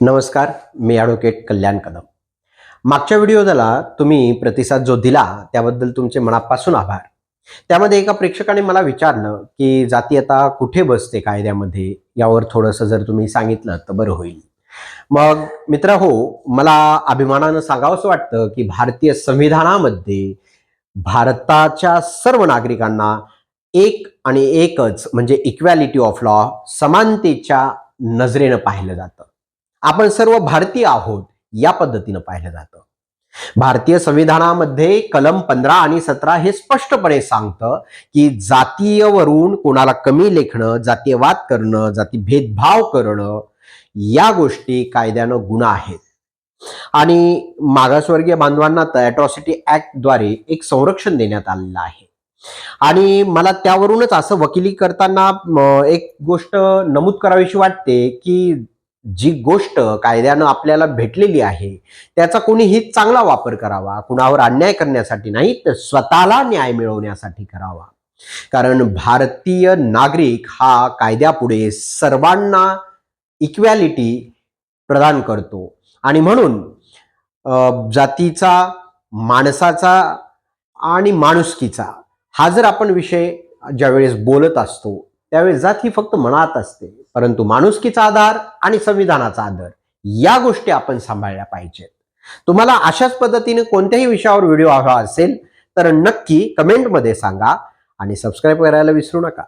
नमस्कार, मी ॲडव्होकेट कल्याण कदम. मागच्या व्हिडिओला तुम्ही प्रतिसाद जो दिला त्याबद्दल तुमचे मनापासून आभार. त्यामध्ये एका प्रेक्षकाने मला विचारलं की जाती आता कुठे बसते कायद्यामध्ये, यावर थोडंसं जर तुम्ही सांगितलं तर बरं होईल. मग मित्र हो, मला अभिमानानं सांगावंसं वाटतं की भारतीय संविधानामध्ये भारताच्या सर्व नागरिकांना एक आणि एकच म्हणजे इक्वॅलिटी ऑफ लॉ, समानतेच्या नजरेनं पाहिलं जातं. आपण सर्व भारतीय आहोत या पद्धतीनं पाहिलं जातं. भारतीय संविधानामध्ये कलम 15 आणि 17 हे स्पष्टपणे सांगतं की जातीयवरून कोणाला कमी लेखणं, जातीयवाद करणं, जाती भेदभाव करणं या गोष्टी कायद्यानं गुन्हा आहेत. आणि मागासवर्गीय बांधवांना तर अॅट्रॉसिटी ऍक्टद्वारे एक संरक्षण देण्यात आलेलं आहे. आणि मला त्यावरूनच असं वकिली करताना एक गोष्ट नमूद करावीशी वाटते की जी गोष्ट कायद्यानं आपल्याला भेटलेली आहे त्याचा कोणीही चांगला वापर करावा, कुणावर अन्याय करण्यासाठी नाही तर स्वतःला न्याय मिळवण्यासाठी करावा. कारण भारतीय नागरिक हा कायद्यापुढे सर्वांना इक्वॅलिटी प्रदान करतो. आणि म्हणून जातीचा, माणसाचा आणि माणुसकीचा हा जर आपण विषय ज्यावेळेस बोलत असतो त्यावेळेस जात ही फक्त मनात असते, परंतु माणुसकीचा आधार आणि संविधानाचा आदर या गोष्टी आपण सांभाळल्या पाहिजेत. तुम्हाला अशाच पद्धतीने कोणत्याही विषयावर व्हिडिओ हवा असेल तर नक्की कमेंटमध्ये सांगा आणि सबस्क्राईब करायला विसरू नका.